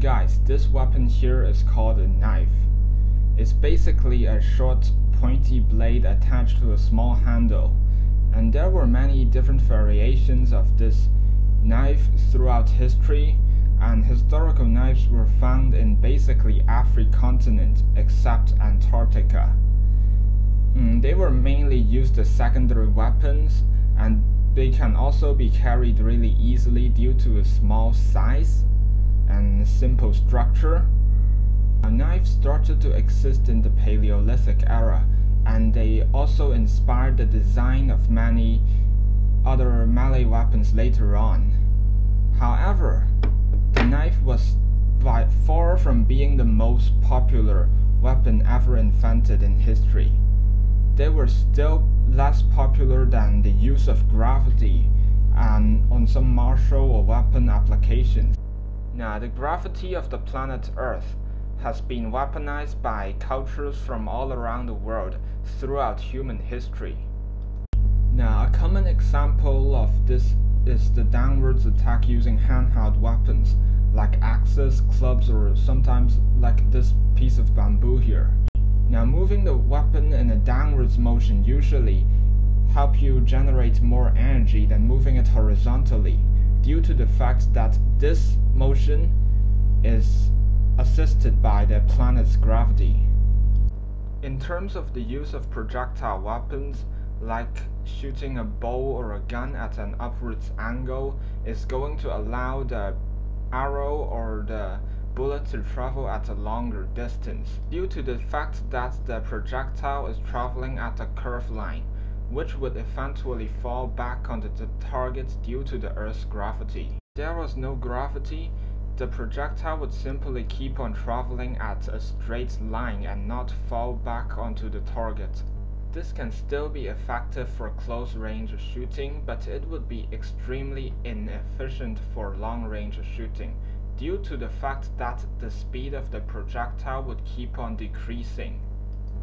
guys, this weapon here is called a knife. It's basically a short pointy blade attached to a small handle, and there were many different variations of this knife throughout history, and historical knives were found in basically every continent except Antarctica. They were mainly used as secondary weapons, and they can also be carried really easily due to a small size and simple structure. Knives started to exist in the Paleolithic era, and they also inspired the design of many other melee weapons later on. However, the knife was by far from being the most popular weapon ever invented in history. They were still less popular than the use of gravity and on some martial or weapon applications. Now, the gravity of the planet Earth has been weaponized by cultures from all around the world throughout human history. Now, a common example of this is the downwards attack using handheld weapons like axes, clubs, or sometimes like this piece of bamboo here. Now, moving the weapon in a downwards motion usually help you generate more energy than moving it horizontally, due to the fact that this motion is assisted by the planet's gravity. In terms of the use of projectile weapons, like shooting a bow or a gun at an upwards angle is going to allow the arrow or the bullet to travel at a longer distance, due to the fact that the projectile is traveling at a curved line, which would eventually fall back onto the target due to the Earth's gravity. If there was no gravity, the projectile would simply keep on traveling at a straight line and not fall back onto the target. This can still be effective for close-range shooting, but it would be extremely inefficient for long-range shooting, due to the fact that the speed of the projectile would keep on decreasing,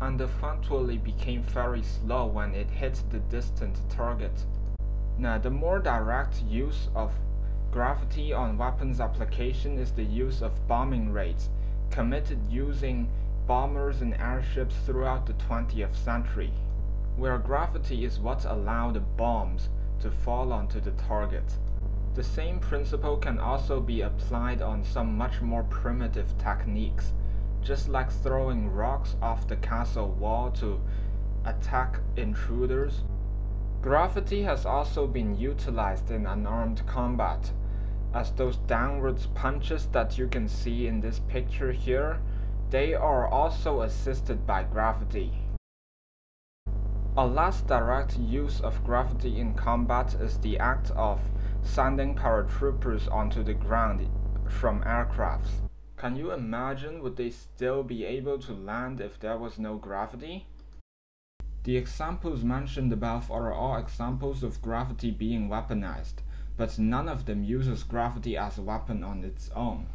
and eventually became very slow when it hit the distant target. Now, the more direct use of gravity on weapons application is the use of bombing raids, committed using bombers and airships throughout the 20th century, where gravity is what allowed the bombs to fall onto the target. The same principle can also be applied on some much more primitive techniques, just like throwing rocks off the castle wall to attack intruders. Gravity has also been utilized in unarmed combat, as those downwards punches that you can see in this picture here, they are also assisted by gravity. A less direct use of gravity in combat is the act of sending paratroopers onto the ground from aircrafts. Can you imagine, would they still be able to land if there was no gravity? The examples mentioned above are all examples of gravity being weaponized, but none of them uses gravity as a weapon on its own.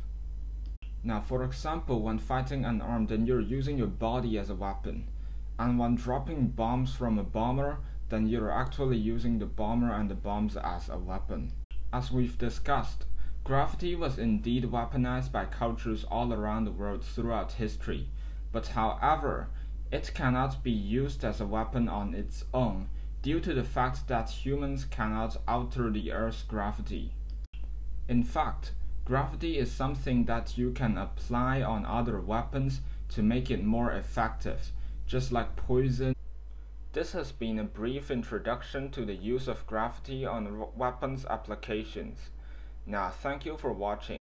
Now, for example, when fighting unarmed, then you're using your body as a weapon, and when dropping bombs from a bomber, then you're actually using the bomber and the bombs as a weapon. As we've discussed, gravity was indeed weaponized by cultures all around the world throughout history, but however, it cannot be used as a weapon on its own, due to the fact that humans cannot alter the Earth's gravity. In fact, gravity is something that you can apply on other weapons to make it more effective, just like poison. This has been a brief introduction to the use of gravity on weapons applications. Now, thank you for watching.